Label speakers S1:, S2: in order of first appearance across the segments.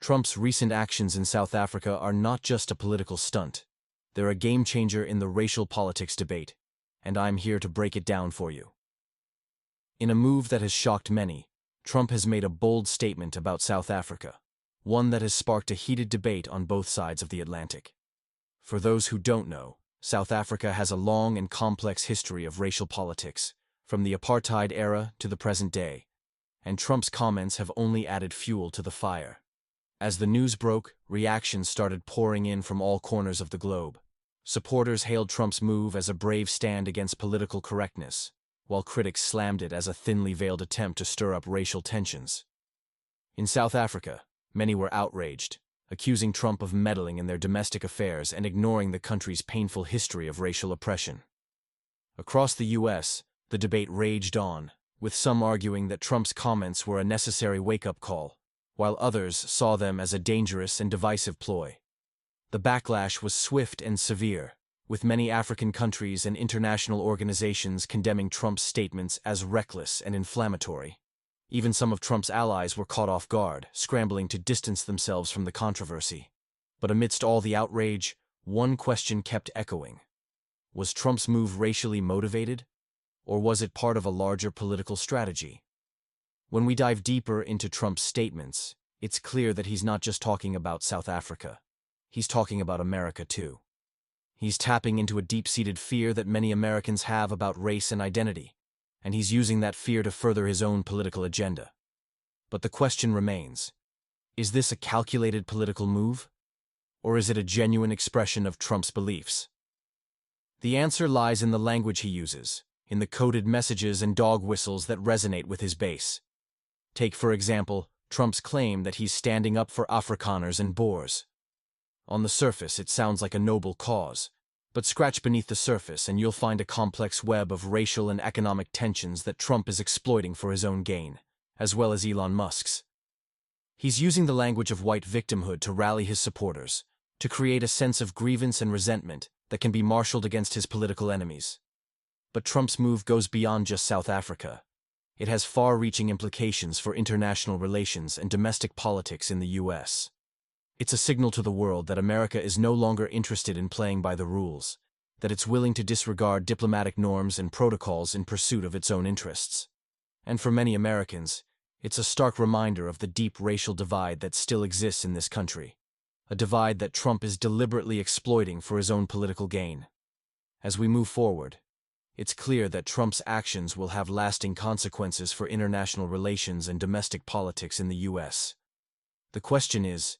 S1: Trump's recent actions in South Africa are not just a political stunt. They're a game-changer in the racial politics debate, and I'm here to break it down for you. In a move that has shocked many, Trump has made a bold statement about South Africa, one that has sparked a heated debate on both sides of the Atlantic. For those who don't know, South Africa has a long and complex history of racial politics, from the apartheid era to the present day, and Trump's comments have only added fuel to the fire. As the news broke, reactions started pouring in from all corners of the globe. Supporters hailed Trump's move as a brave stand against political correctness, while critics slammed it as a thinly veiled attempt to stir up racial tensions. In South Africa, many were outraged, accusing Trump of meddling in their domestic affairs and ignoring the country's painful history of racial oppression. Across the U.S., the debate raged on, with some arguing that Trump's comments were a necessary wake-up call, while others saw them as a dangerous and divisive ploy. The backlash was swift and severe, with many African countries and international organizations condemning Trump's statements as reckless and inflammatory. Even some of Trump's allies were caught off guard, scrambling to distance themselves from the controversy. But amidst all the outrage, one question kept echoing. Was Trump's move racially motivated, or was it part of a larger political strategy? When we dive deeper into Trump's statements, it's clear that he's not just talking about South Africa. He's talking about America too. He's tapping into a deep-seated fear that many Americans have about race and identity, and he's using that fear to further his own political agenda. But the question remains, is this a calculated political move, or is it a genuine expression of Trump's beliefs? The answer lies in the language he uses, in the coded messages and dog whistles that resonate with his base. Take, for example, Trump's claim that he's standing up for Afrikaners and Boers. On the surface, it sounds like a noble cause, but scratch beneath the surface and you'll find a complex web of racial and economic tensions that Trump is exploiting for his own gain, as well as Elon Musk's. He's using the language of white victimhood to rally his supporters, to create a sense of grievance and resentment that can be marshaled against his political enemies. But Trump's move goes beyond just South Africa. It has far-reaching implications for international relations and domestic politics in the U.S. It's a signal to the world that America is no longer interested in playing by the rules, that it's willing to disregard diplomatic norms and protocols in pursuit of its own interests. And for many Americans, it's a stark reminder of the deep racial divide that still exists in this country, a divide that Trump is deliberately exploiting for his own political gain. As we move forward, it's clear that Trump's actions will have lasting consequences for international relations and domestic politics in the U.S. The question is,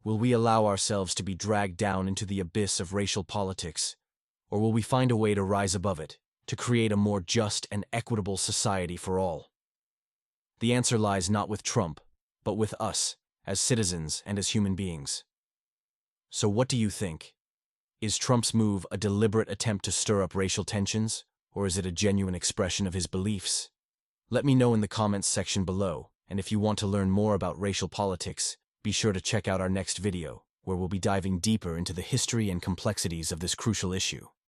S1: will we allow ourselves to be dragged down into the abyss of racial politics, or will we find a way to rise above it, to create a more just and equitable society for all? The answer lies not with Trump, but with us, as citizens and as human beings. So what do you think? Is Trump's move a deliberate attempt to stir up racial tensions, or is it a genuine expression of his beliefs? Let me know in the comments section below, and if you want to learn more about racial politics, be sure to check out our next video, where we'll be diving deeper into the history and complexities of this crucial issue.